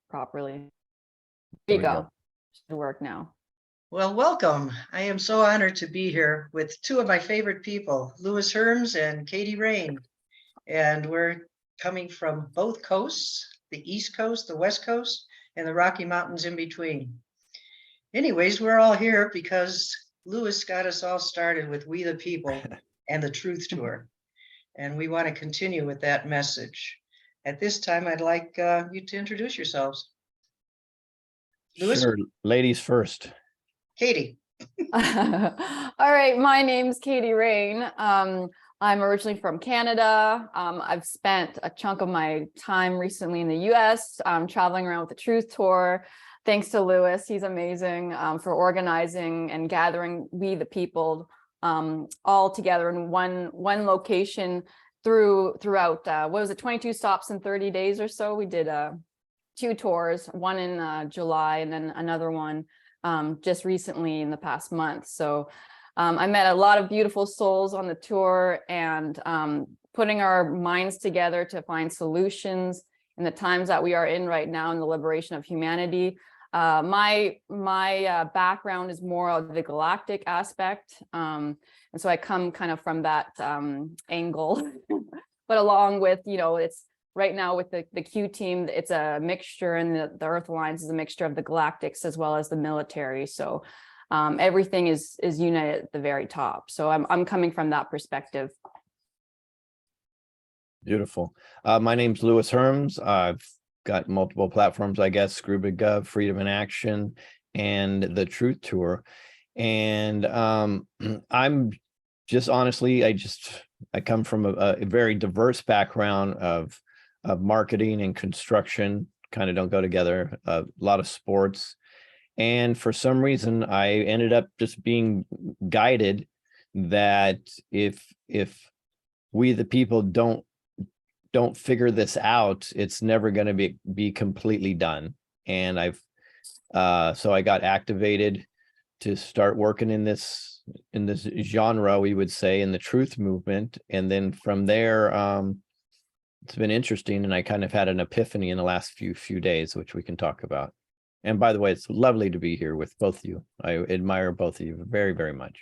properly. There There you we go. Should work now. Well, welcome. I am so honored to be here with two of my favorite people, Louis Herms and Katie Raine. And we're coming from both coasts, the East Coast, the West Coast, and the Rocky Mountains in between. Anyways, we're all here because Louis got us all started with We the People and the Truth Tour. And we want to continue with that message. At this time, I'd like you to introduce yourselves. Louis? Sure, ladies first. Katie. All right, my name's Katie Raine. I'm originally from Canada. I've spent a chunk of my time recently in the US, traveling around with the Truth Tour. Thanks to Louis, he's amazing for organizing and gathering We the People all together in one location throughout, what was it, 22 stops in 30 days or so. We did 2 tours, one in July and then another one just recently in the past month. So I met a lot of beautiful souls on the tour, and putting our minds together to find solutions in the times that we are in right now in the liberation of humanity. My background is more of the galactic aspect. And so I come kind of from that angle, but along with, it's right now with the Q team, it's a mixture, and the Earth Alliance is a mixture of the galactics as well as the military. So everything is united at the very top. So I'm coming from that perspective. Beautiful. My name's Louis Herms. I've got multiple platforms, I guess, ScubaGov, Freedom in Action, and the Truth Tour. And I'm just honestly, I come from a very diverse background of marketing and construction, kind of don't go together, a lot of sports. And for some reason, I ended up just being guided that if we the people don't figure this out, it's never going to be completely done. And so I got activated to start working in this genre, we would say, in the truth movement. And then from there, it's been interesting, and I kind of had an epiphany in the last few days, which we can talk about. And by the way, it's lovely to be here with both of you. I admire both of you very, very much.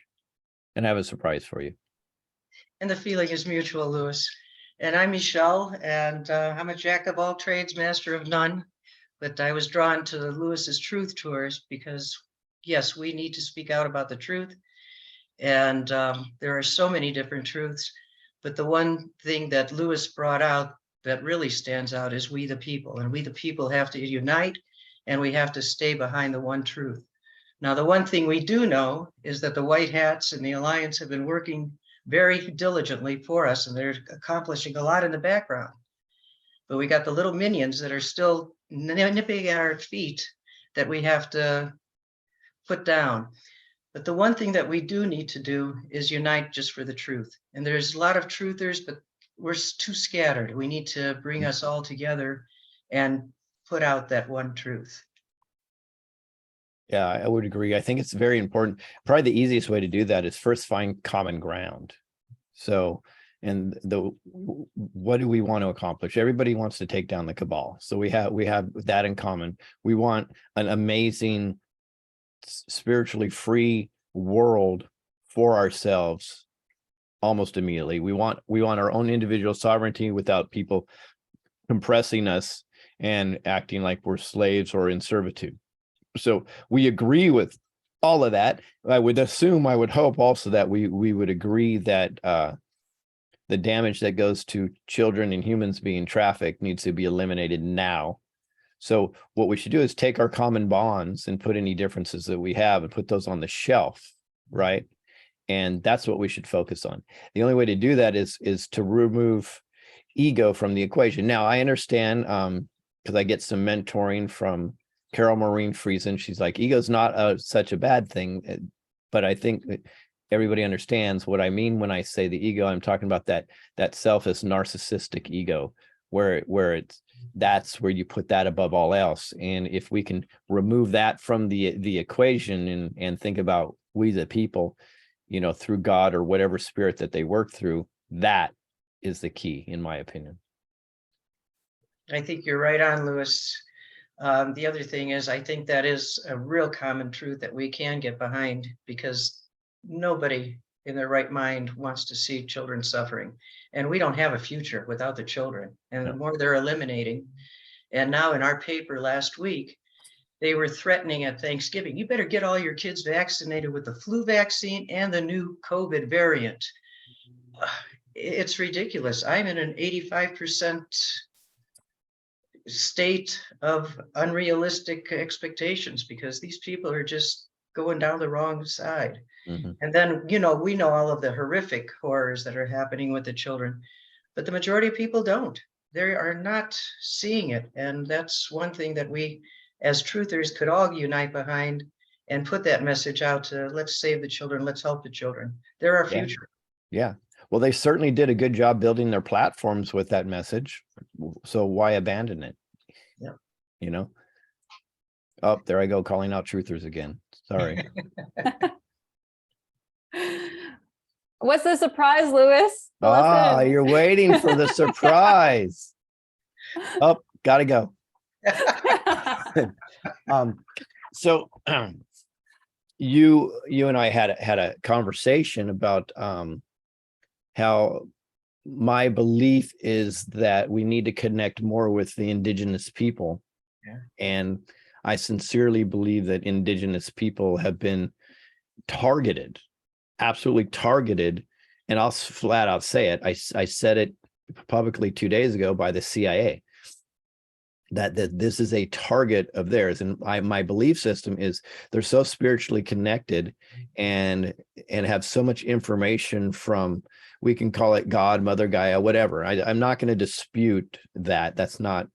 And I have a surprise for you. And the feeling is mutual, Louis. And I'm Michelle, and I'm a jack of all trades, master of none. But I was drawn to Louis's Truth Tours because, yes, we need to speak out about the truth. And there are so many different truths. But the one thing that Louis brought out that really stands out is we the people. And we the people have to unite, and we have to stay behind the one truth. Now, the one thing we do know is that the White Hats and the Alliance have been working very diligently for us, and they're accomplishing a lot in the background. But we got the little minions that are still nipping at our feet that we have to put down. But the one thing that we do need to do is unite just for the truth. And there's a lot of truthers, but we're too scattered. We need to bring us all together and put out that one truth. Yeah, I would agree. I think it's very important. Probably the easiest way to do that is first find common ground. So, and what do we want to accomplish? Everybody wants to take down the cabal. So we have that in common. We want an amazing, spiritually free world for ourselves almost immediately. We want our own individual sovereignty without people compressing us and acting like we're slaves or in servitude. So we agree with all of that. I would hope also that we would agree that the damage that goes to children and humans being trafficked needs to be eliminated now. So what we should do is take our common bonds and put any differences that we have and put those on the shelf, right? And that's what we should focus on. The only way to do that is to remove ego from the equation. Now, I understand, because I get some mentoring from Carol Maureen Friesen. She's like, ego's not such a bad thing, but I think that everybody understands what I mean when I say the ego. I'm talking about that selfish, narcissistic ego, where that's where you put that above all else. And if we can remove that from the equation and think about we the people, through God or whatever spirit that they work through, that is the key, in my opinion. I think you're right on, Louis. The other thing is, I think that is a real common truth that we can get behind, because nobody in their right mind wants to see children suffering. And we don't have a future without the children. And the No. more they're eliminating, and now in our paper last week, they were threatening at Thanksgiving, you better get all your kids vaccinated with the flu vaccine and the new COVID variant. It's ridiculous. I'm in an 85% state of unrealistic expectations, because these people are just going down the wrong side. Mhm. And then, we know all of the horrific horrors that are happening with the children, but the majority of people don't. They are not seeing it. And that's one thing that we, as truthers, could all unite behind and put that message out to, let's save the children, let's help the children. They're our Yeah. future. Yeah. Well, they certainly did a good job building their platforms with that message. So why abandon it? Yeah. You know? Oh, there I go, calling out truthers again. Sorry. What's the surprise, Louis? Fill us in. You're waiting for the surprise. Oh, gotta go. So you and I had a conversation about how my belief is that we need to connect more with the indigenous people. Yeah. And I sincerely believe that indigenous people have been targeted, absolutely targeted. And I'll flat out say it. I said it publicly 2 days ago by the CIA, that this is a target of theirs. And my belief system is they're so spiritually connected and have so much information from, we can call it God, Mother Gaia, whatever. I'm not going to dispute that. That's not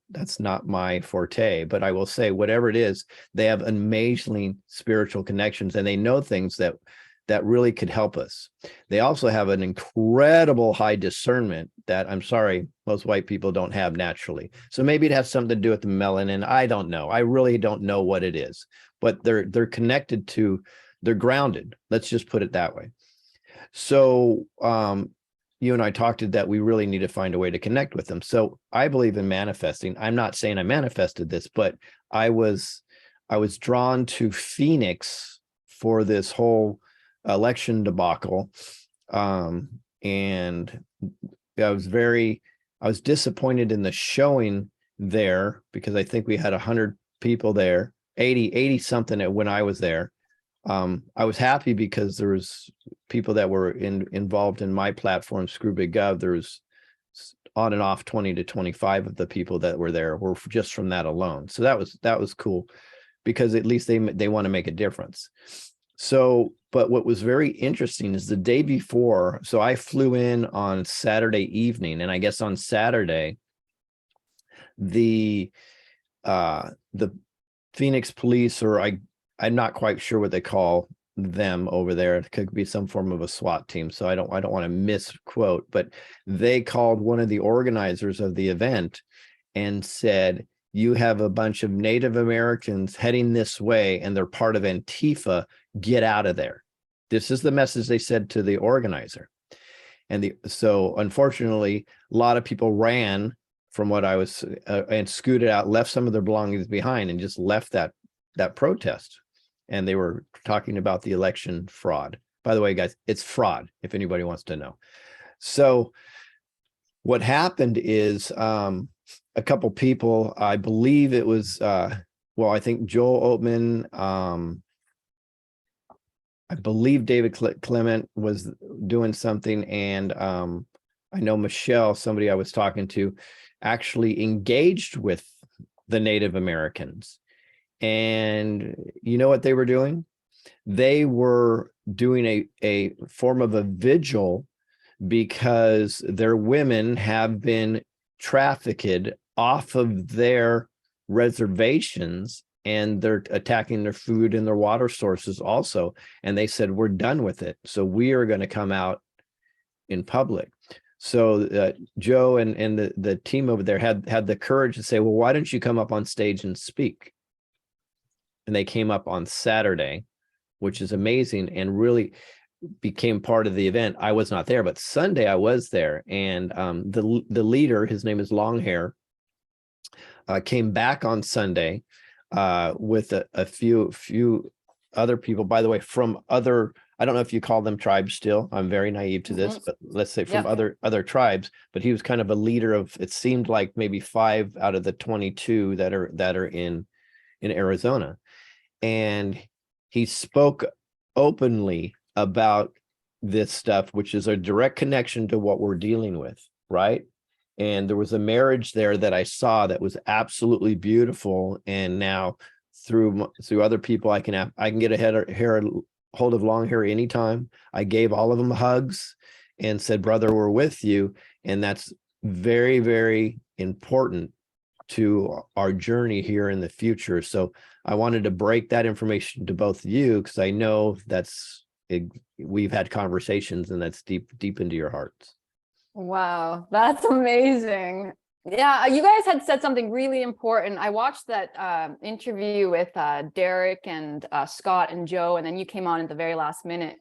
my forte, but I will say whatever it is, they have amazing spiritual connections, and they know things that really could help us. They also have an incredible high discernment that, I'm sorry, most white people don't have naturally. So maybe it has something to do with the melanin. I don't know. I really don't know what it is, but they're connected to, they're grounded. Let's just put it that way. So you and I talked that we really need to find a way to connect with them. So I believe in manifesting. I'm not saying I manifested this, but I was drawn to Phoenix for this whole election debacle. And I was disappointed in the showing there, because I think we had 100 people there, 80 something when I was there. I was happy because there was people that were involved in my platform, Screw Big Gov. There was on and off 20 to 25 of the people that were there were just from that alone. So that was cool, because at least they want to make a difference. So, but what was very interesting is the day before, so I flew in on Saturday evening, and I guess on Saturday, the Phoenix police, or I'm not quite sure what they call them over there. It could be some form of a SWAT team, so I don't want to misquote, but they called one of the organizers of the event and said, you have a bunch of Native Americans heading this way and they're part of Antifa, get out of there. This is the message they said to the organizer. And so unfortunately, a lot of people ran from what I was and scooted out, left some of their belongings behind, and just left that protest. And they were talking about the election fraud. By the way, guys, it's fraud, if anybody wants to know. So what happened is a couple people, I believe it was, I think Joel Oatman, I believe David Clement was doing something. And I know Michelle, somebody I was talking to, actually engaged with the Native Americans. And you know what they were doing? They were doing a form of a vigil, because their women have been trafficked off of their reservations, and they're attacking their food and their water sources also. And they said, we're done with it. So we are going to come out in public. So Joe and the team over there had the courage to say, well, why don't you come up on stage and speak? And they came up on Saturday, which is amazing, and really became part of the event. I was not there, but Sunday I was there. And the leader, his name is Longhair, came back on Sunday with a few other people, by the way, from other, I don't know if you call them tribes still. I'm very naive to this, but let's say from other tribes. But he was kind of a leader of, it seemed like maybe 5 out of the 22 that are in Arizona. And he spoke openly about this stuff, which is a direct connection to what we're dealing with, right? And there was a marriage there that I saw that was absolutely beautiful. And now through other people, I can get a hold of long hair anytime. I gave all of them hugs and said, brother, we're with you. And that's very, very important to our journey here in the future. So I wanted to break that information to both of you, because I know we've had conversations and that's deep into your hearts. Wow, that's amazing. Yeah, you guys had said something really important. I watched that interview with Derek and Scott and Joe, and then you came on at the very last minute.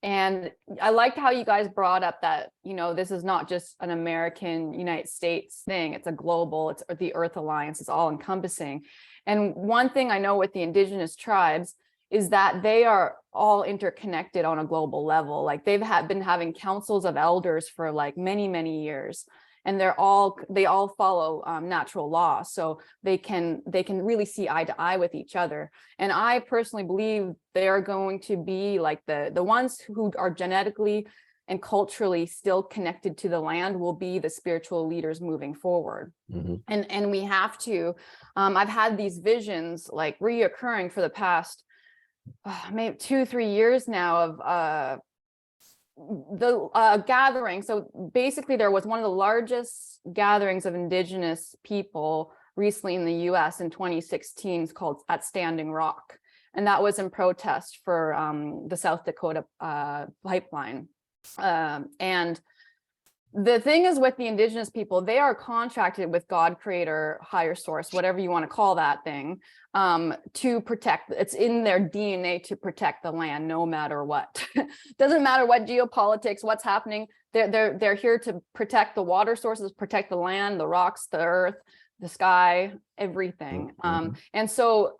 And I liked how you guys brought up that, this is not just an American, United States thing. It's a global, it's the Earth Alliance, it's all encompassing. And one thing I know with the indigenous tribes is that they are all interconnected on a global level. Like they've been having councils of elders for like many, many years. And they all follow natural law, so they can really see eye to eye with each other. And I personally believe they are going to be like the ones who are genetically and culturally still connected to the land will be the spiritual leaders moving forward. Mm-hmm. And we have to. I've had these visions like reoccurring for the past maybe 2-3 years now of the gathering. So basically there was one of the largest gatherings of indigenous people recently in the US in 2016 called at Standing Rock. And that was in protest for the South Dakota pipeline. And the thing is with the indigenous people, they are contracted with God, creator, higher source, whatever you want to call that thing, to protect. It's in their DNA to protect the land, no matter what. Doesn't matter what geopolitics, what's happening. They're here to protect the water sources, protect the land, the rocks, the earth, the sky, everything. And so,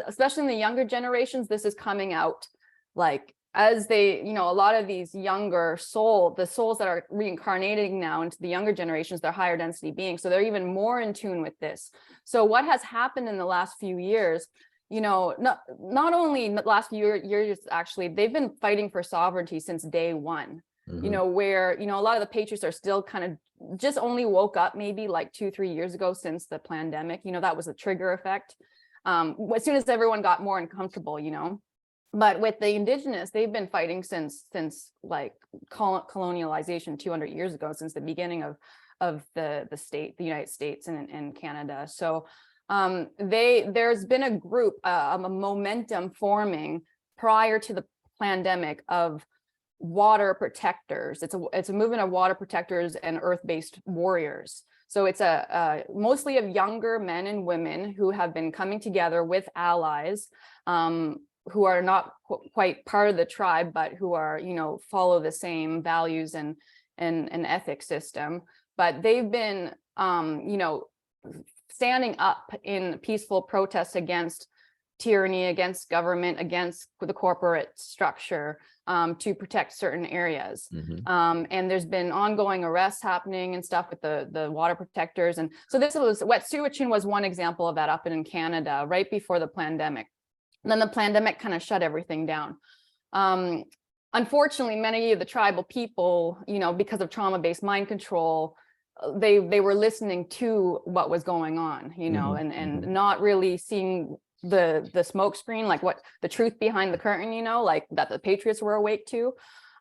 especially in the younger generations, this is coming out like as they, a lot of these younger the souls that are reincarnating now into the younger generations, they're higher density beings. So they're even more in tune with this. So what has happened in the last few years, not only in the last few years, actually, they've been fighting for sovereignty since day one, where, a lot of the patriots are still kind of just only woke up maybe like 2-3 years ago since the pandemic, that was a trigger effect. As soon as everyone got more uncomfortable, But with the indigenous, they've been fighting since like colonialization 200 years ago, since the beginning of the United States and Canada. So there's been a group, a momentum forming prior to the pandemic of water protectors. It's a movement of water protectors and earth-based warriors. So it's mostly of younger men and women who have been coming together with allies, who are not quite part of the tribe, but who are, follow the same values and ethic system. But they've been, standing up in peaceful protests against tyranny, against government, against the corporate structure, to protect certain areas. And there's been ongoing arrests happening and stuff with the water protectors. And so Wet'suwet'en was one example of that up in Canada right before the pandemic. And then the pandemic kind of shut everything down. Unfortunately, many of the tribal people, because of trauma-based mind control, they were listening to what was going on, and not really seeing the smoke screen, like what the truth behind the curtain, like that the patriots were awake to.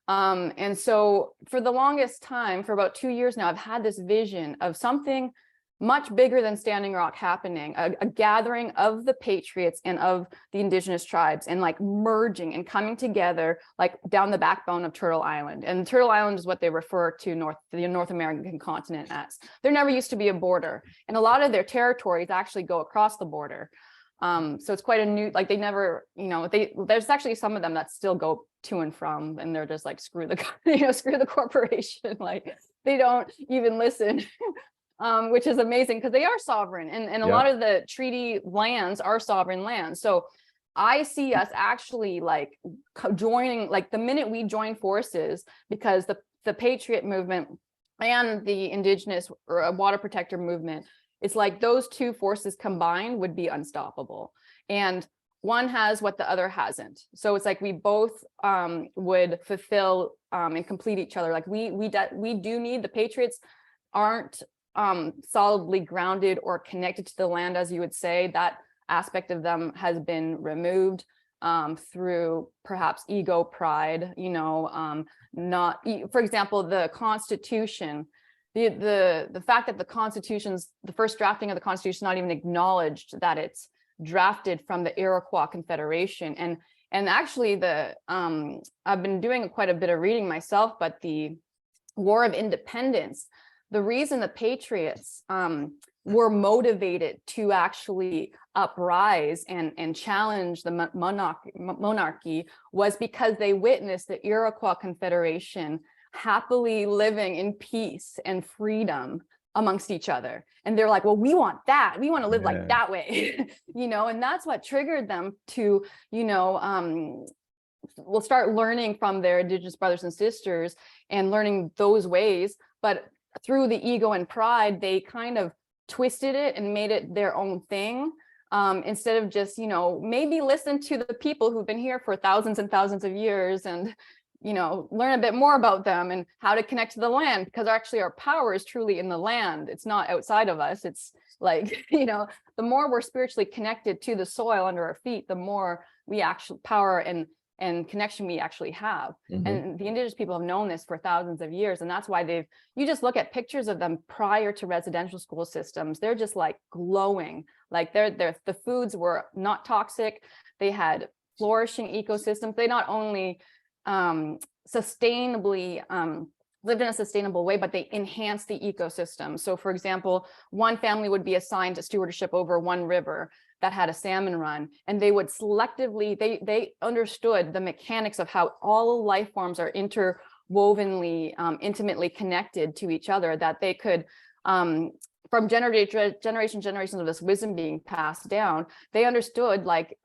And so for the longest time, for about 2 years now, I've had this vision of something much bigger than Standing Rock happening, a gathering of the patriots and of the indigenous tribes, and like merging and coming together like down the backbone of Turtle Island. And Turtle Island is what they refer to the North American continent as. There never used to be a border, and a lot of their territories actually go across the border. So it's quite a new, like they never, there's actually some of them that still go to and from, and they're just like, screw the, screw the corporation. Like they don't even listen. which is amazing because they are sovereign, and a Yeah. lot of the treaty lands are sovereign lands. So I see us actually like joining, like the minute we join forces, because the Patriot movement and the Indigenous or water protector movement, it's like those two forces combined would be unstoppable. And one has what the other hasn't. So it's like we both would fulfill and complete each other. Like we do need, the Patriots aren't solidly grounded or connected to the land, as you would say. That aspect of them has been removed through perhaps ego, pride, you know, not, for example, the Constitution, the fact that the Constitution's, the first drafting of the Constitution, not even acknowledged that it's drafted from the Iroquois Confederation. And actually I've been doing quite a bit of reading myself, but the War of Independence, the reason the Patriots were motivated to actually uprise and challenge the monarchy was because they witnessed the Iroquois Confederation happily living in peace and freedom amongst each other. And they're like, well, we want that. We want to live like that way, you know, and that's what triggered them to, you know, we'll start learning from their Indigenous brothers and sisters and learning those ways. But through the ego and pride, they kind of twisted it and made it their own thing. Instead of just, you know, maybe listen to the people who've been here for thousands and thousands of years and, you know, learn a bit more about them and how to connect to the land, because actually our power is truly in the land. It's not outside of us. It's like, you know, the more we're spiritually connected to the soil under our feet, the more we actually power and connection we actually have. And the Indigenous people have known this for thousands of years. And that's why you just look at pictures of them prior to residential school systems, they're just like glowing, like the foods were not toxic. They had flourishing ecosystems. They not only sustainably lived in a sustainable way, but they enhanced the ecosystem. So for example, one family would be assigned to stewardship over one river that had a salmon run, and they would selectively, they understood the mechanics of how all life forms are interwovenly, intimately connected to each other, that they could, from generations of this wisdom being passed down, they understood like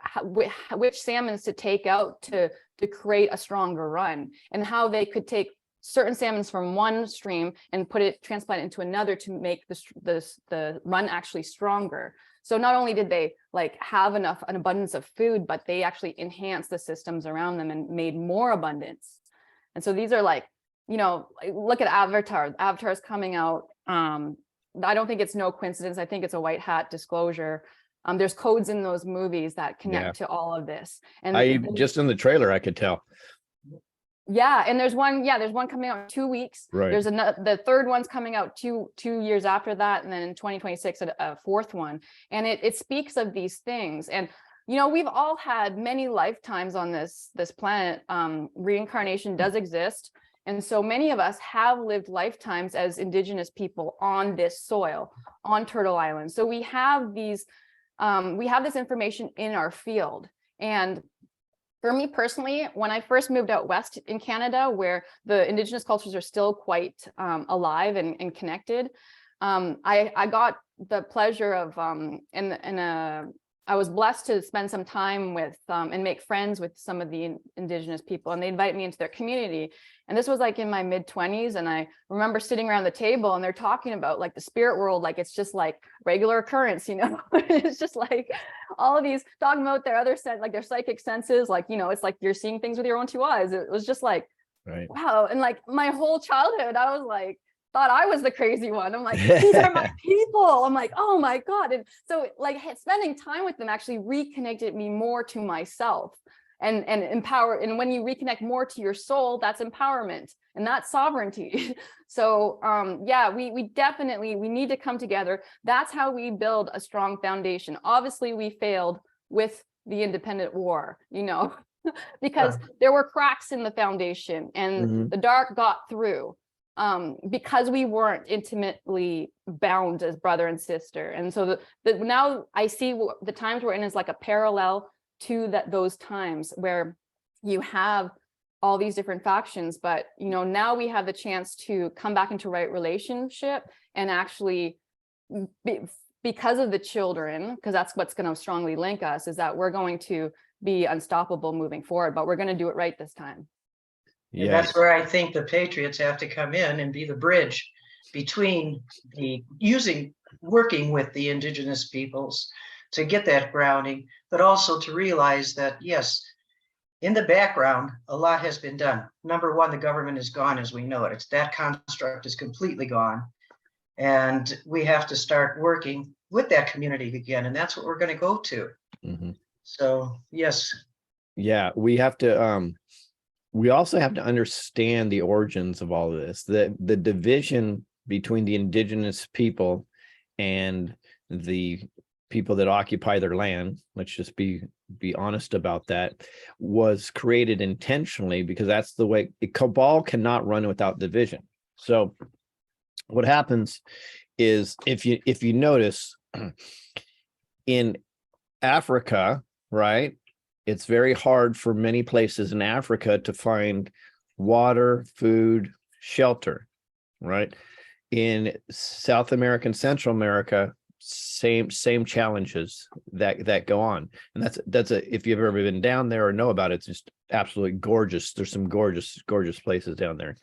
which salmons to take out to create a stronger run, and how they could take certain salmons from one stream and transplant it into another to make the run actually stronger. So not only did they like have an abundance of food, but they actually enhanced the systems around them and made more abundance. And so these are like, you know, look at Avatar. Avatar is coming out. I don't think it's no coincidence. I think it's a white hat disclosure. There's codes in those movies that connect to all of this. And just in the trailer, I could tell. Yeah, and there's one coming out in 2 weeks. Right. There's the third one's coming out two years after that, and then in 2026 a fourth one. And it speaks of these things. And you know, we've all had many lifetimes on this planet. Reincarnation does exist. And so many of us have lived lifetimes as Indigenous people on this soil, on Turtle Island. So we have this information in our field. And for me personally, when I first moved out west in Canada, where the Indigenous cultures are still quite alive and connected, I got the pleasure of I was blessed to spend some time with and make friends with some of the Indigenous people, and they invited me into their community. And this was like in my mid-20s, and I remember sitting around the table and they're talking about like the spirit world, like it's just like regular occurrence, you know. It's just like all of these talking about their other sense, like their psychic senses, like, you know, it's like you're seeing things with your own two eyes. It was just like, right. Wow. And like my whole childhood, I was like, thought I was the crazy one. I'm like, these are my people. I'm like, oh my God. And so like spending time with them actually reconnected me more to myself and empower. And when you reconnect more to your soul, that's empowerment and that's sovereignty. So yeah, we definitely, we need to come together. That's how we build a strong foundation. Obviously we failed with the independent war, you know, because there were cracks in the foundation and the dark got through. Because we weren't intimately bound as brother and sister. And so now I see the times we're in is like a parallel to those times where you have all these different factions, but now we have the chance to come back into right relationship and actually because of the children, because that's what's going to strongly link us, is that we're going to be unstoppable moving forward, but we're going to do it right this time. And that's where I think the Patriots have to come in and be the bridge between working with the indigenous peoples to get that grounding, but also to realize that, yes, in the background, a lot has been done. Number one, the government is gone as we know it. That construct is completely gone. And we have to start working with that community again. And that's what we're going to go to. Mm-hmm. So, yes. Yeah, we have to, we also have to understand the origins of all of this. The division between the indigenous people and the people that occupy their land, let's just be honest about that, was created intentionally because that's the way cabal cannot run without division. So what happens is if you notice in Africa, right, it's very hard for many places in Africa to find water, food, shelter, right? In South America and Central America, same challenges that go on. And that's if you've ever been down there or know about it, it's just absolutely gorgeous. There's some gorgeous places down there.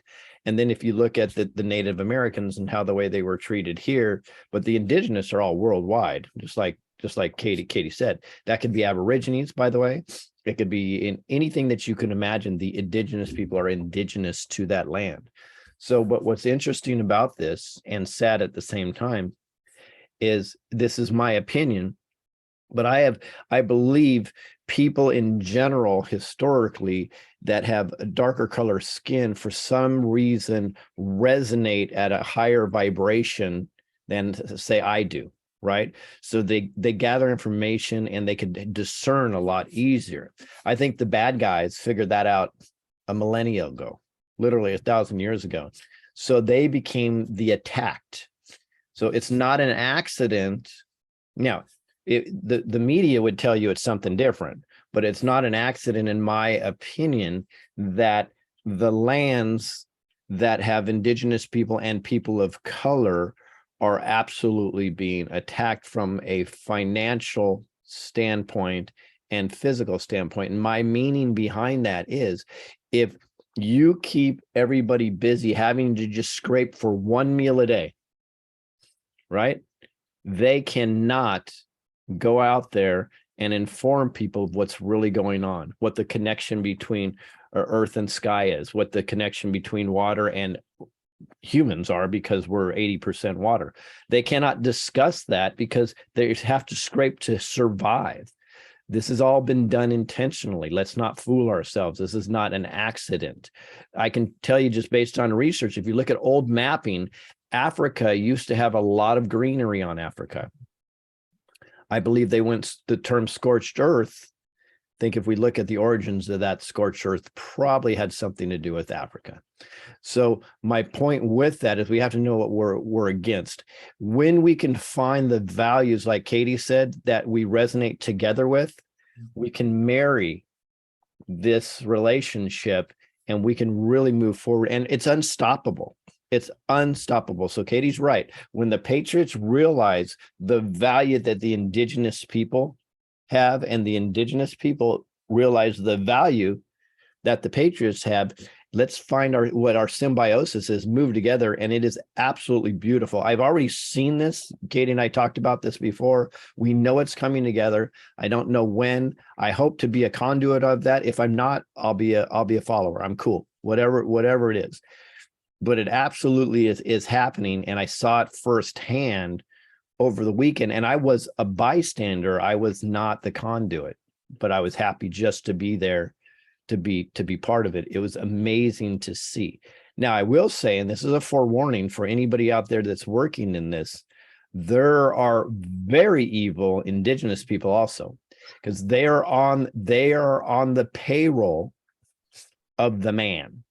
And then if you look at the Native Americans and how the way they were treated here, but the indigenous are all worldwide, just like Katie said. That could be Aborigines, by the way. It could be in anything that you can imagine. The indigenous people are indigenous to that land. So, but what's interesting about this and sad at the same time is, this is my opinion, but I believe people in general historically that have a darker color skin for some reason resonate at a higher vibration than say I do, right? So they gather information and they could discern a lot easier. I think the bad guys figured that out a millennia ago, literally 1,000 years ago. So they became the attacked. So it's not an accident. Now, the media would tell you it's something different, but it's not an accident, in my opinion, that the lands that have indigenous people and people of color are absolutely being attacked from a financial standpoint and physical standpoint. And my meaning behind that is, if you keep everybody busy having to just scrape for one meal a day, right? They cannot go out there and inform people of what's really going on, what the connection between earth and sky is, what the connection between water and humans are, because we're 80% water. They cannot discuss that because they have to scrape to survive. This has all been done intentionally. Let's not fool ourselves. This is not an accident. I can tell you, just based on research, if you look at old mapping, Africa used to have a lot of greenery on Africa. I believe they went the term scorched earth. I think if we look at the origins of that, scorched earth probably had something to do with Africa. So my point with that is we have to know what we're against. When we can find the values, like Katie said, that we resonate together with, we can marry this relationship and we can really move forward. And it's unstoppable. It's unstoppable. So Katie's right. When the Patriots realize the value that the indigenous people have, and the indigenous people realize the value that the Patriots have, let's find what our symbiosis is, move together, and it is absolutely beautiful. I've already seen this. Katie and I talked about this before. We know it's coming together. I don't know when. I hope to be a conduit of that. If I'm not, I'll be a follower. I'm cool. Whatever it is. But it absolutely is happening, and I saw it firsthand over the weekend, and I was a bystander. I was not the conduit, but I was happy just to be there, to be part of it. It was amazing to see. Now, I will say, and this is a forewarning for anybody out there that's working in this, there are very evil indigenous people also, because they are on the payroll of the man,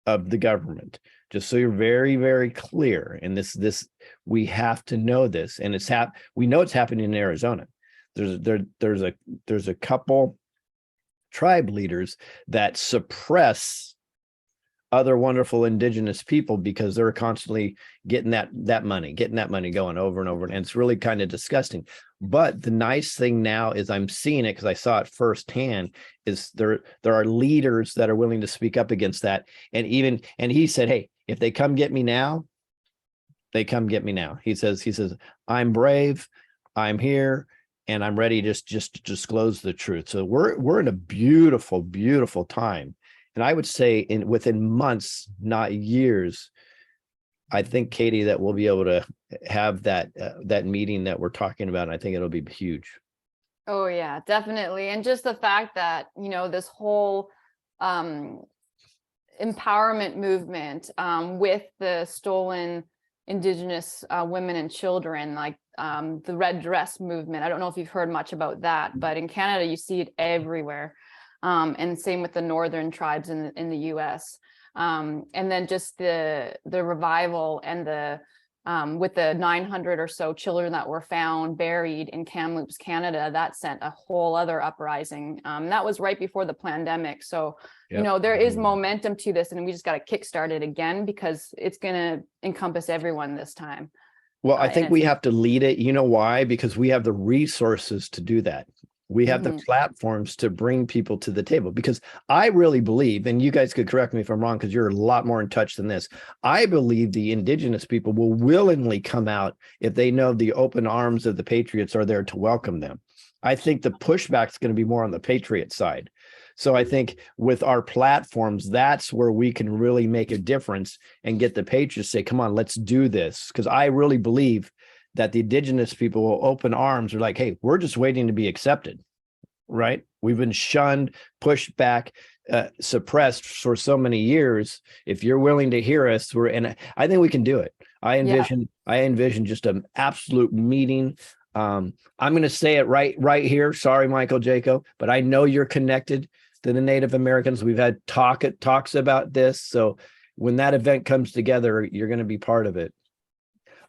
of the government. Just so you're very, very clear. And this we have to know this. And we know it's happening in Arizona. There's a couple tribe leaders that suppress other wonderful indigenous people because they're constantly getting that money going over and over. And it's really kind of disgusting. But the nice thing now is I'm seeing it because I saw it firsthand, is there are leaders that are willing to speak up against that. And he said, hey, if they come get me now, they come get me now. He says, I'm brave, I'm here, and I'm ready just to disclose the truth. So we're in a beautiful, beautiful time. And I would say within months, not years, I think, Katie, that we'll be able to have that meeting that we're talking about. And I think it'll be huge. Oh yeah, definitely. And just the fact that, this whole empowerment movement with the stolen Indigenous women and children, like the red dress movement. I don't know if you've heard much about that, but in Canada, you see it everywhere. And same with the northern tribes in the US. And then just the revival and with the 900 or so children that were found buried in Kamloops, Canada, that sent a whole other uprising. That was right before the pandemic. So, Yep. there is momentum to this, and we just got to kickstart it again because it's going to encompass everyone this time. Well, I think we have to lead it. You know why? Because we have the resources to do that. We have the platforms to bring people to the table, because I really believe, and you guys could correct me if I'm wrong, because you're a lot more in touch than this. I believe the Indigenous people will willingly come out if they know the open arms of the Patriots are there to welcome them. I think the pushback is going to be more on the Patriot side. So I think with our platforms, that's where we can really make a difference and get the Patriots to say, come on, let's do this. Because I really believe that the Indigenous people will open arms. They're like, hey, we're just waiting to be accepted, right? We've been shunned, pushed back, suppressed for so many years. If you're willing to hear us, and I think we can do it. I envision just an absolute meeting. I'm going to say it right here. Sorry, Michael Jaco, but I know you're connected to the Native Americans. We've had talks about this. So when that event comes together, you're going to be part of it.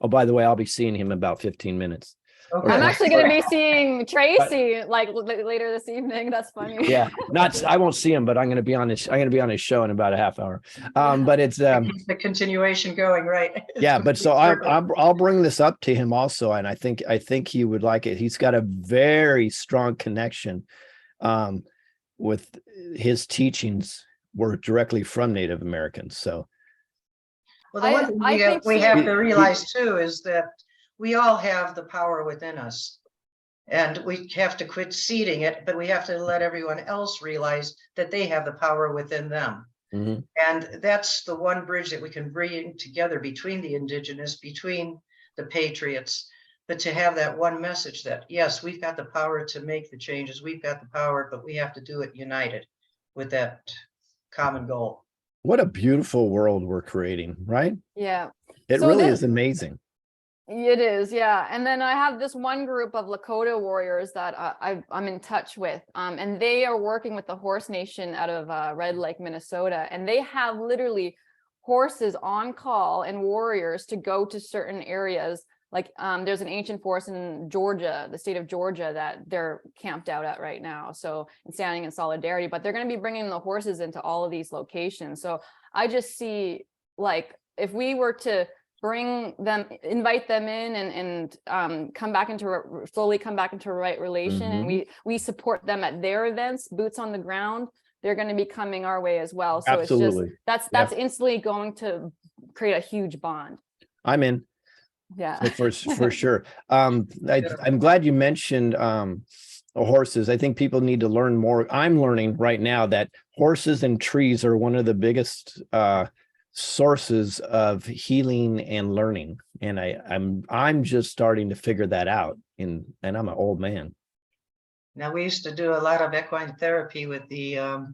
Oh, by the way, I'll be seeing him in about 15 minutes. Okay. I'm actually going to be seeing Tracy later this evening. That's funny. Yeah, I won't see him, but I'm going to be on his show in about a half hour. But it's the continuation going, right? Yeah, but so I'll bring this up to him also, and I think he would like it. He's got a very strong connection with his teachings were directly from Native Americans. So. Well, the one thing we have to realize too is that we all have the power within us, and we have to quit ceding it, but we have to let everyone else realize that they have the power within them. Mm-hmm. And that's the one bridge that we can bring together between the Indigenous, between the Patriots, but to have that one message that, yes, we've got the power to make the changes, we've got the power, but we have to do it united with that common goal. What a beautiful world we're creating, right? Yeah. It really is amazing. It is, yeah. And then I have this one group of Lakota warriors that I'm in touch with, and they are working with the Horse Nation out of Red Lake, Minnesota, and they have literally horses on call and warriors to go to certain areas. Like there's an ancient forest in Georgia, the state of Georgia, that they're camped out at right now. So and standing in solidarity, but they're going to be bringing the horses into all of these locations. So I just see, like, if we were to bring them, invite them in and come back into slowly come back into right relation, and we support them at their events, boots on the ground, they're going to be coming our way as well. So Absolutely. It's just that's instantly going to create a huge bond. I'm in. Yeah, for sure. I'm glad you mentioned horses. I think people need to learn more. I'm learning right now that horses and trees are one of the biggest sources of healing and learning, and I'm just starting to figure that out. And I'm an old man. Now, we used to do a lot of equine therapy with the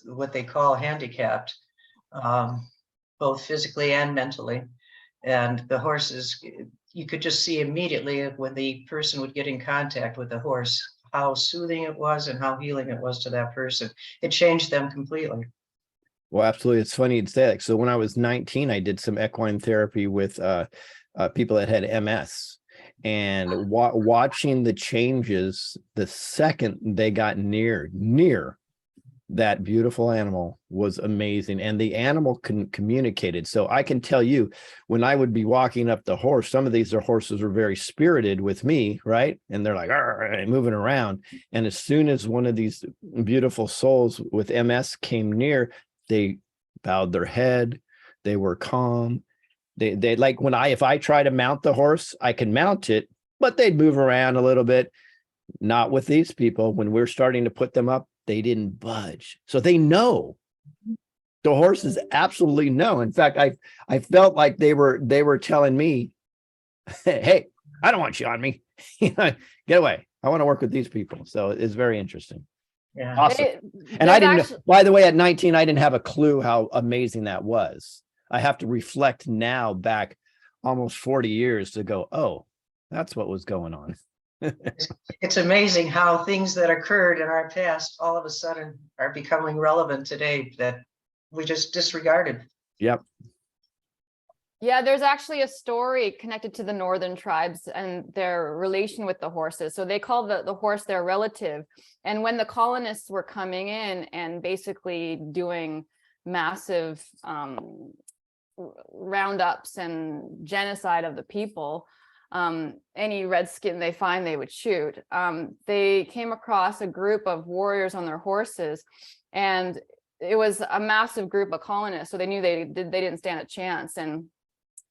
what they call handicapped, both physically and mentally. And the horses, you could just see immediately when the person would get in contact with the horse, how soothing it was and how healing it was to that person. It changed them completely. Well, absolutely. It's funny you'd say that. So when I was 19, I did some equine therapy with people that had MS. and watching the changes the second they got near that beautiful animal was amazing. And the animal communicated. So I can tell you, when I would be walking up the horse, some of these horses were very spirited with me, right? And they're like moving around. And as soon as one of these beautiful souls with MS came near, they bowed their head. They were calm. They like if I try to mount the horse, I can mount it, but they'd move around a little bit. Not with these people. When we're starting to put them up, they didn't budge. So they know. The horses absolutely know. In fact, I felt like they were telling me, hey, I don't want you on me. Get away. I want to work with these people. So it's very interesting. Yeah. Awesome. And I didn't know, by the way, at 19, I didn't have a clue how amazing that was. I have to reflect now back almost 40 years to go, oh, that's what was going on. It's amazing how things that occurred in our past all of a sudden are becoming relevant today that we just disregarded. Yep. Yeah, there's actually a story connected to the northern tribes and their relation with the horses. So they call the horse their relative. And when the colonists were coming in and basically doing massive roundups and genocide of the people, any redskin they find, they would shoot. They came across a group of warriors on their horses, and it was a massive group of colonists. So they knew they didn't stand a chance. And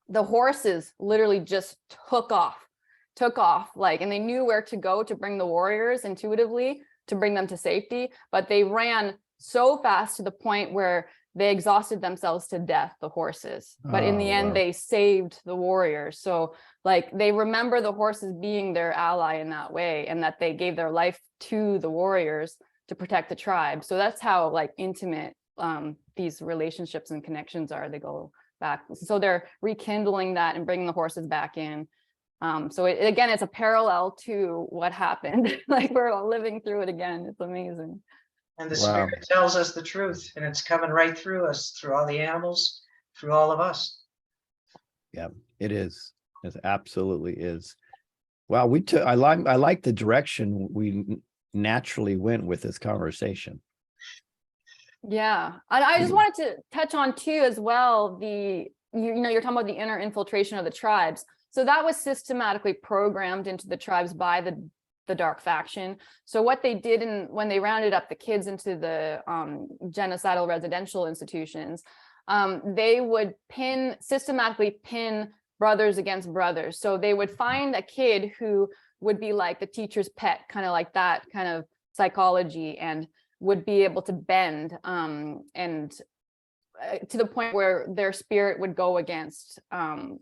the horses literally just took off like, and they knew where to go to bring the warriors intuitively to bring them to safety, but they ran so fast to the point where they exhausted themselves to death, the horses. But in the end, they saved the warriors. So like, they remember the horses being their ally in that way, and that they gave their life to the warriors to protect the tribe. So that's how like intimate these relationships and connections are. They go back. So they're rekindling that and bringing the horses back in. So again, it's a parallel to what happened. Like, we're all living through it again. It's amazing. And the spirit tells us the truth, and it's coming right through us, through all the animals, through all of us. Yeah, it is. It absolutely is. Wow, I like the direction we naturally went with this conversation. Yeah, I just wanted to touch on too as well, you're talking about the inner infiltration of the tribes. So that was systematically programmed into the tribes by the dark faction. So what they did when they rounded up the kids into the genocidal residential institutions, they would systematically pin brothers against brothers. So they would find a kid who would be like the teacher's pet, kind of like that kind of psychology, and would be able to bend and to the point where their spirit would go against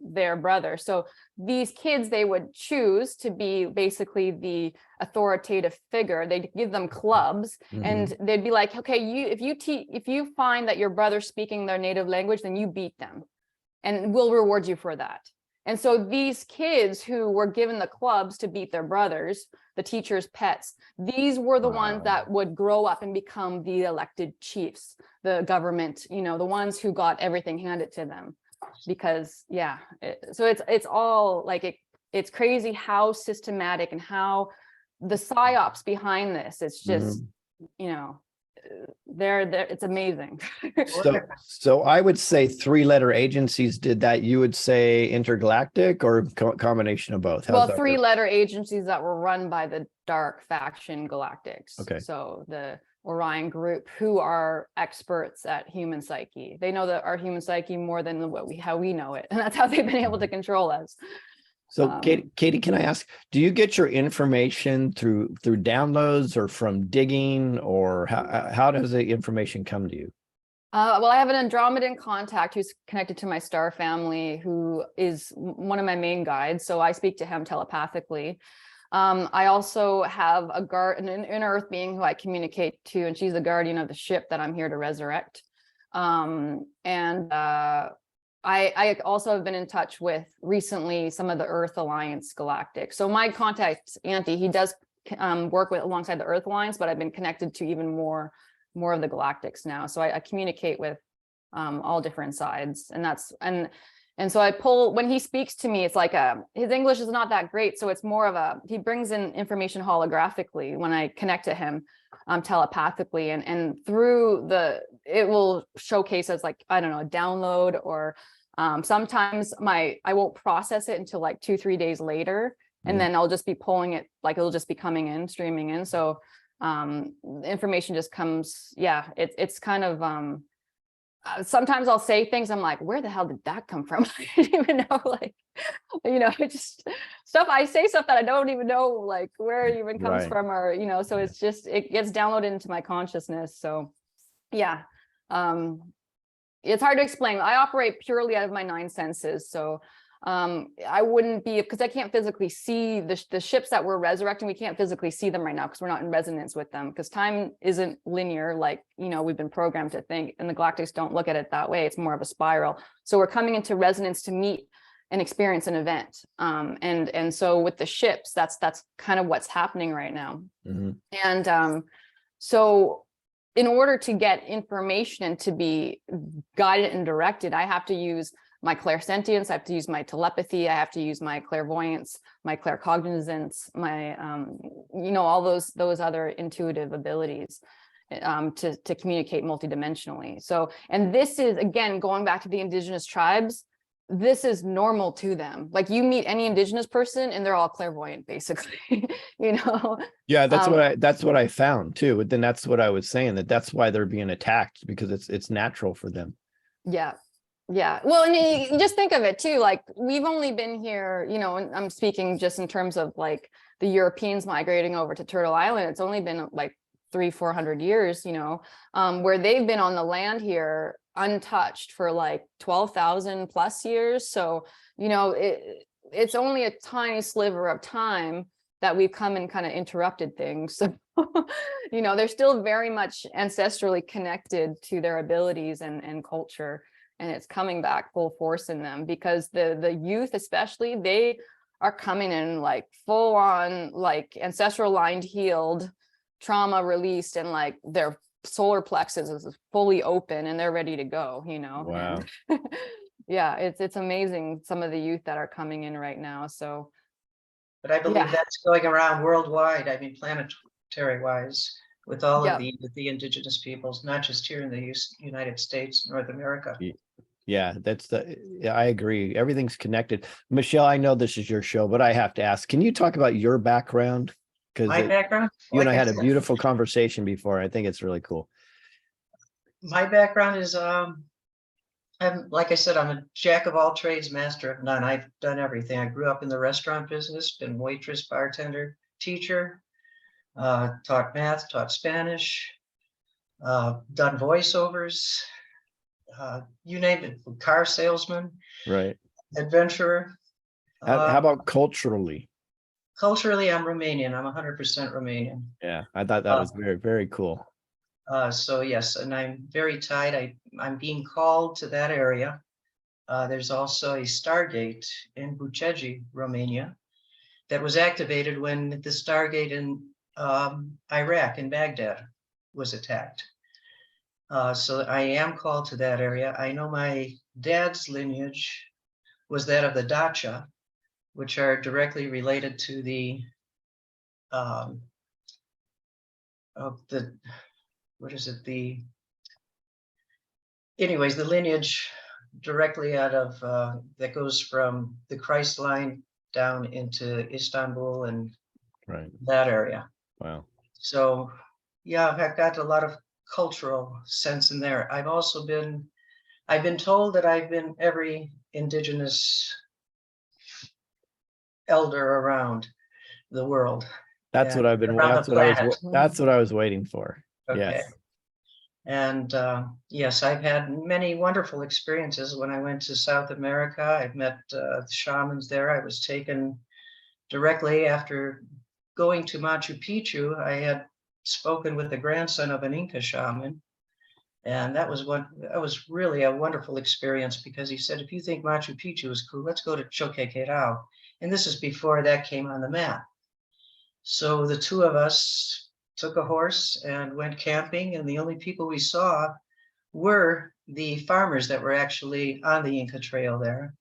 their brother. So these kids, they would choose to be basically the authoritative figure. They'd give them clubs, and they'd be like, okay, if you find that your brother's speaking their native language, then you beat them, and we'll reward you for that. And so these kids who were given the clubs to beat their brothers, the teacher's pets, these were the ones that would grow up and become the elected chiefs, the government, the ones who got everything handed to them. Because so it's all like, it's crazy how systematic and how the psyops behind this, it's just, it's amazing. So I would say 3-letter agencies did that. You would say intergalactic, or combination of both? Well, 3-letter agencies that were run by the dark faction galactics. Okay. So the Orion group, who are experts at human psyche. They know that our human psyche more than how we know it, and that's how they've been able to control us. So Katie, can I ask, do you get your information through downloads or from digging, or how does the information come to you? Well, I have an Andromedan contact who's connected to my star family, who is one of my main guides. So I speak to him telepathically. I also have an inner earth being who I communicate to, and she's the guardian of the ship that I'm here to resurrect. I also have been in touch with recently some of the Earth Alliance galactic. So my contact, Auntie, he does work alongside the Earth Alliance, but I've been connected to even more of the galactics now. So I communicate with all different sides, and And so I pull, when he speaks to me, it's like his English is not that great. So it's more of he brings in information holographically when I connect to him telepathically, and through it will showcase as like, I don't know, a download, or sometimes I won't process it until like 2-3 days later. And then I'll just be pulling it, like it'll just be coming in, streaming in. So information just comes. Yeah, it's kind of sometimes I'll say things, I'm like, where the hell did that come from? I didn't even know, like, it just I say stuff that I don't even know, like, where it even comes from, or, so it's just, it gets downloaded into my consciousness. So yeah, it's hard to explain. I operate purely out of my 9 senses. So I wouldn't be, because I can't physically see the ships that we're resurrecting. We can't physically see them right now because we're not in resonance with them, because time isn't linear, like we've been programmed to think, and the galactics don't look at it that way. It's more of a spiral. So we're coming into resonance to meet and experience an event, and so with the ships, that's kind of what's happening right now. And so in order to get information and to be guided and directed, I have to use my clairsentience, I have to use my telepathy, I have to use my clairvoyance, my claircognizance, my all those other intuitive abilities to communicate multidimensionally. So, and this is, again, going back to the indigenous tribes, this is normal to them. Like, you meet any indigenous person and they're all clairvoyant, basically. Yeah, that's what I found too. But then that's what I was saying, that's why they're being attacked, because it's natural for them. Yeah. Well, and you just think of it too, like, we've only been here, and I'm speaking just in terms of like the Europeans migrating over to Turtle Island. It's only been like 300-400 years, where they've been on the land here untouched for like 12,000 plus years. So, it's only a tiny sliver of time that we've come and kind of interrupted things. So, they're still very much ancestrally connected to their abilities and culture. And it's coming back full force in them, because the youth, especially, they are coming in like full on, like ancestral lined, healed, trauma released, and like their solar plexus is fully open and they're ready to go, Wow. And yeah, it's amazing, some of the youth that are coming in right now. So, but I believe that's going around worldwide. I mean, planetary wise, with all of the indigenous peoples, not just here in the United States, North America. Yeah, I agree. Everything's connected. Michelle, I know this is your show, but I have to ask, can you talk about your background? Because my background, you and I had a beautiful conversation before. I think it's really cool. My background is, like I said, I'm a jack of all trades, master of none. I've done everything. I grew up in the restaurant business, been waitress, bartender, teacher, taught math, taught Spanish, done voiceovers, you name it, car salesman, right, adventurer. How about culturally? Culturally, I'm Romanian. I'm 100% Romanian. Yeah, I thought that was very, very cool. So yes, and I'm very tied. I'm being called to that area. There's also a Stargate in Bucegi, Romania, that was activated when the Stargate in Iraq, in Baghdad, was attacked. So I am called to that area. I know my dad's lineage was that of the Dacha, which are directly related to the anyways, the lineage directly out of that goes from the Christ line down into Istanbul and that area. Wow. So yeah, I've got a lot of cultural sense in there. I've been told that I've been every indigenous elder around the world. That's what I've been. That's what I was waiting for. Okay. Yes. And yes, I've had many wonderful experiences. When I went to South America, I've met the shamans there. I was taken directly after going to Machu Picchu. I had spoken with the grandson of an Inca shaman. And that was really a wonderful experience, because he said, if you think Machu Picchu is cool, let's go to Choqquequirao. And this is before that came on the map. So the two of us took a horse and went camping, and the only people we saw were the farmers that were actually on the Inca Trail there.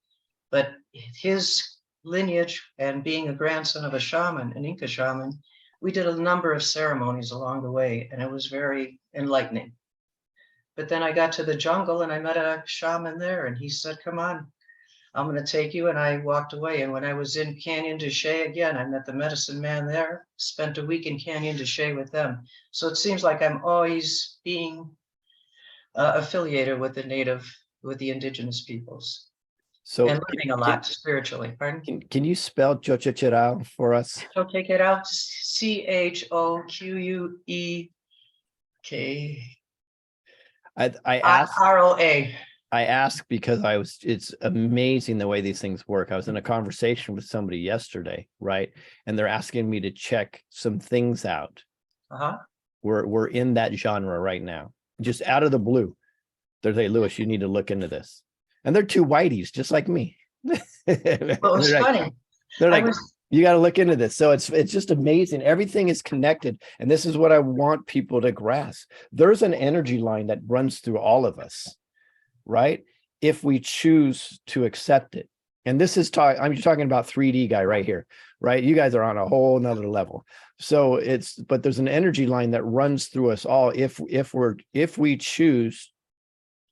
but his lineage and being a grandson of a shaman, an Inca shaman, we did a number of ceremonies along the way, and it was very enlightening. But then I got to the jungle and I met a shaman there, and he said, come on, I'm going to take you. And I walked away. And when I was in Canyon de Chelly again, I met the medicine man there, spent a week in Canyon de Chelly with them. So it seems like I'm always being affiliated with the indigenous peoples, So and learning a lot spiritually. Pardon? can you spell Chochechirao for us? So take it out. CHOQUEK I asked ROA. I ask because it's amazing the way these things work. I was in a conversation with somebody yesterday, right? And they're asking me to check some things out. Uh-huh. We're in that genre right now, just out of the blue. They're like, Lewis, you need to look into this. And they're two whiteys, just like me. Well, it's funny. They're like, you got to look into this. So it's just amazing. Everything is connected. And this is what I want people to grasp. There's an energy line that runs through all of us, right? If we choose to accept it. And this is I'm talking about 3D guy right here, right? You guys are on a whole nother level. So but there's an energy line that runs through us all if we choose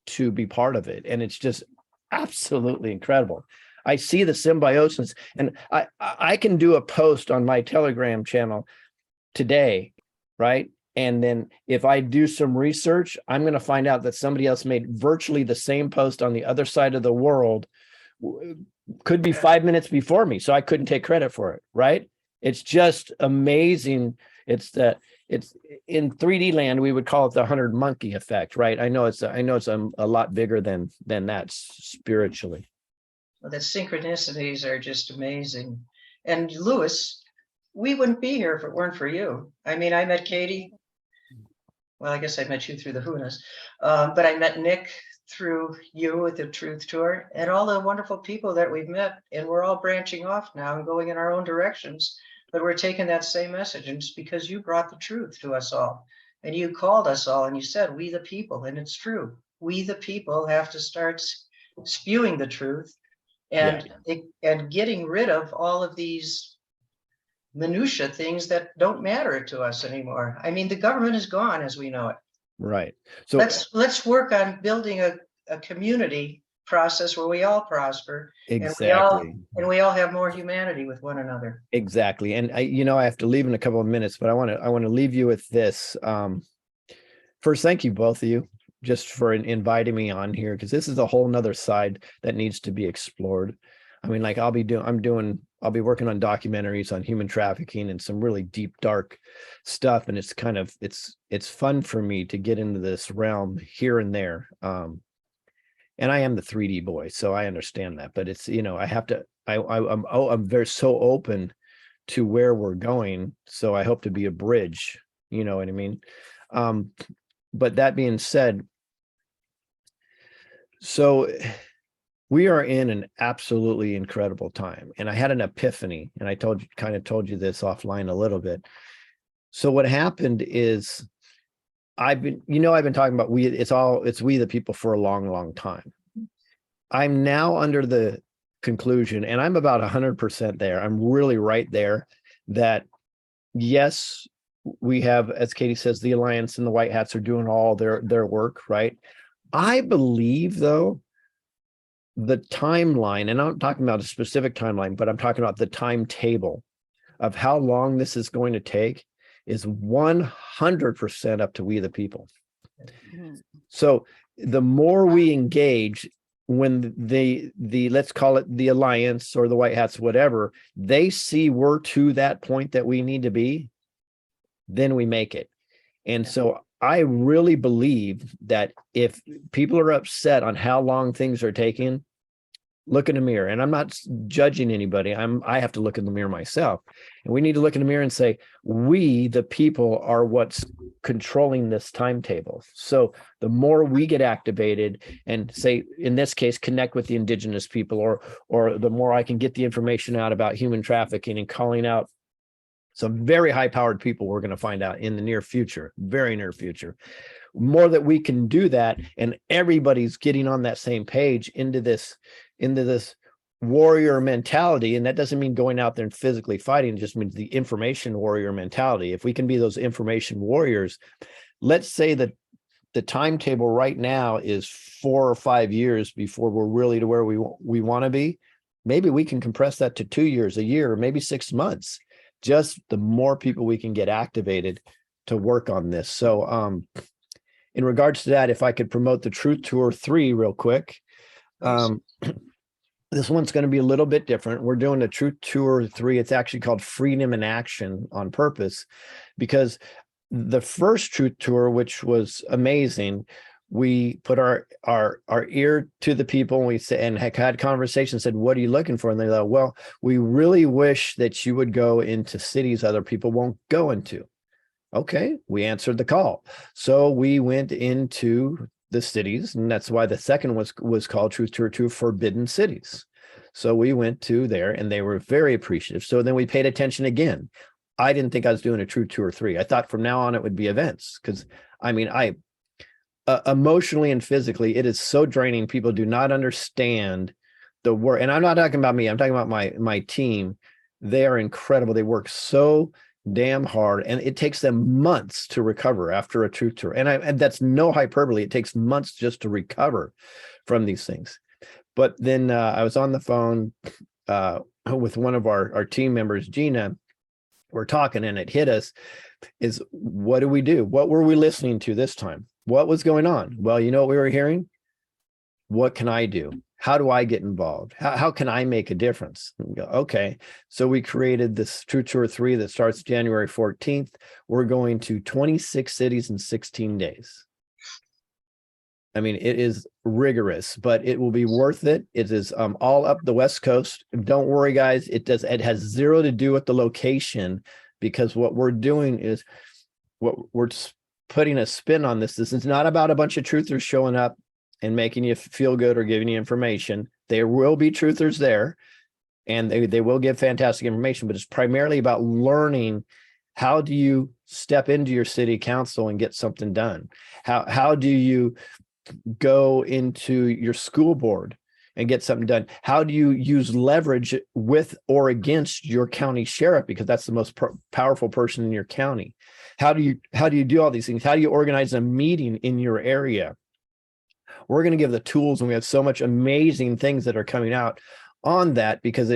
to be part of it. And it's just absolutely incredible. I see the symbiosis, and I can do a post on my Telegram channel today, right? And then if I do some research, I'm going to find out that somebody else made virtually the same post on the other side of the world, could be 5 minutes before me. So I couldn't take credit for it, right? It's just amazing. It's in 3D land, we would call it the 100 monkey effect, right? I know it's a lot bigger than that spiritually. Well, the synchronicities are just amazing. And Lewis, we wouldn't be here if it weren't for you. I mean, I met Katie. Well, I guess I met you through the Hunas, but I met Nick through you with the Truth Tour, and all the wonderful people that we've met. And we're all branching off now and going in our own directions, but we're taking that same message. And it's because you brought the truth to us all, and you called us all, and you said, we the people. And it's true. We the people have to start spewing the truth and getting rid of all of these minutia things that don't matter to us anymore. I mean, the government is gone as we know it. Right. So let's work on building a community process where we all prosper. Exactly. And we all have more humanity with one another. Exactly. And I have to leave in a couple of minutes, but I want to leave you with this. First, thank you, both of you, just for inviting me on here, because this is a whole nother side that needs to be explored. I mean, like I'll be working on documentaries on human trafficking and some really deep, dark stuff. And it's fun for me to get into this realm here and there. And I am the 3D boy, so I understand that, but it's, I'm very so open to where we're going. So I hope to be a bridge, you know what I mean? But that being said, so we are in an absolutely incredible time. And I had an epiphany, and I told you this offline a little bit. So what happened is I've been talking about it's we the people for a long, long time. I'm now under the conclusion, and I'm about 100% there. I'm really right there, that yes, we have, as Katie says, the Alliance and the White Hats are doing all their work, right? I believe, though, the timeline, and I'm not talking about a specific timeline, but I'm talking about the timetable of how long this is going to take, is 100% up to we the people. Mhm. So the more we engage, when the let's call it the Alliance or the White Hats, whatever, they see we're to that point that we need to be, then we make it. And so I really believe that if people are upset on how long things are taking, look in the mirror. And I'm not judging anybody. I have to look in the mirror myself. And we need to look in the mirror and say, we, the people, are what's controlling this timetable. So the more we get activated and say, in this case, connect with the indigenous people, or the more I can get the information out about human trafficking and calling out some very high-powered people, we're going to find out in the near future, very near future. More that we can do that, and everybody's getting on that same page into this warrior mentality, and that doesn't mean going out there and physically fighting, it just means the information warrior mentality. If we can be those information warriors, let's say that the timetable right now is 4 or 5 years before we're really to where we want to be. Maybe we can compress that to 2 years, a year, or maybe 6 months. Just the more people we can get activated to work on this. So in regards to that, if I could promote the Truth Tour 3 real quick. This one's going to be a little bit different. We're doing a Truth Tour 3. It's actually called Freedom in Action on purpose, because the first Truth Tour, which was amazing, we put our ear to the people, and we said, and had conversations, said, what are you looking for? And they thought, well, we really wish that you would go into cities other people won't go into. Okay, we answered the call. So we went into the cities, and that's why the second was called Truth Tour 2, Forbidden Cities. So we went to there, and they were very appreciative. So then we paid attention again. I didn't think I was doing a Truth Tour 3. I thought from now on it would be events, because I mean, emotionally and physically, it is so draining. People do not understand the work, and I'm not talking about me. I'm talking about my team. They are incredible. They work so damn hard, and it takes them months to recover after a Truth Tour. And that's no hyperbole. It takes months just to recover from these things. But then I was on the phone with one of our team members, Gina. We're talking, and it hit us, is what do we do? What were we listening to this time? What was going on? Well, you know what we were hearing? What can I do? How do I get involved? How can I make a difference? And we go, okay. So we created this Truth Tour 3 that starts January 14th. We're going to 26 cities in 16 days. I mean, it is rigorous, but it will be worth it. It is all up the West Coast. Don't worry, guys. It has zero to do with the location, because what we're doing is we're putting a spin on this. This is not about a bunch of truthers showing up and making you feel good or giving you information. There will be truthers there, and they will give fantastic information, but it's primarily about learning, how do you step into your city council and get something done? How do you go into your school board and get something done? How do you use leverage with or against your county sheriff, because that's the most powerful person in your county? How do you do all these things? How do you organize a meeting in your area? We're going to give the tools, and we have so much amazing things that are coming out on that, because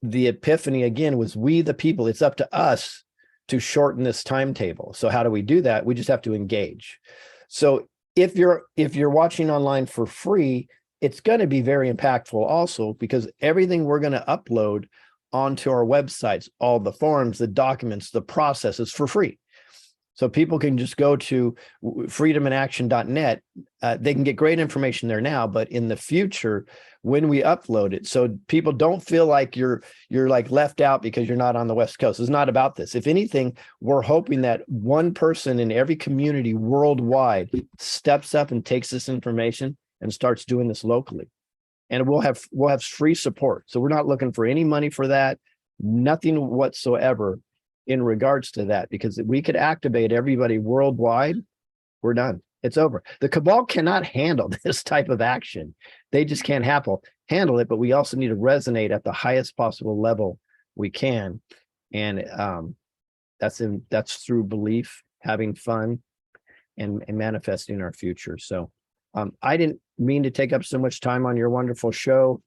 the epiphany again was we the people. It's up to us to shorten this timetable. So how do we do that? We just have to engage. So if you're watching online for free, it's going to be very impactful also, because everything we're going to upload onto our websites, all the forms, the documents, the processes, for free. So people can just go to freedominaction.net. They can get great information there now, but in the future, when we upload it, so people don't feel like you're like left out because you're not on the West Coast. It's not about this. If anything, we're hoping that one person in every community worldwide steps up and takes this information and starts doing this locally. And we'll have free support. So we're not looking for any money for that, nothing whatsoever in regards to that, because we could activate everybody worldwide. We're done. It's over. The cabal cannot handle this type of action. They just can't handle it, but we also need to resonate at the highest possible level we can. And that's through belief, having fun, and manifesting our future. So I didn't mean to take up so much time on your wonderful show.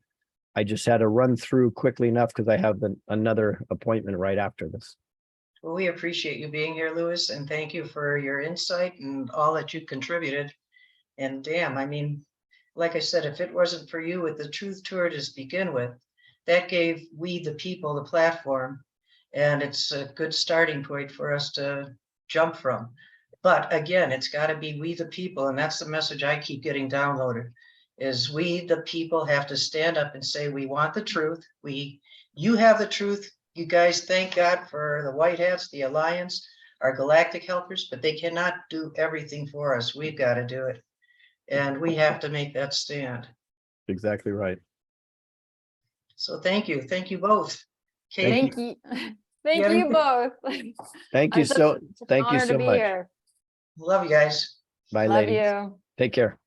I just had to run through quickly enough because I have another appointment right after this. Well, we appreciate you being here, Louis, and thank you for your insight and all that you contributed. And damn, I mean, like I said, if it wasn't for you with the Truth Tour to begin with, that gave we the people the platform, and it's a good starting point for us to jump from. But again, it's got to be we the people, and that's the message I keep getting downloaded, is we the people have to stand up and say, we want the truth. You have the truth. You guys, thank God for the White Hats, the Alliance, our galactic helpers, but they cannot do everything for us. We've got to do it. And we have to make that stand. Exactly right. So thank you. Thank you both. Kate, Thank you. Thank you both. Thank you so much. love you guys. Bye, Love ladies. you. Take care.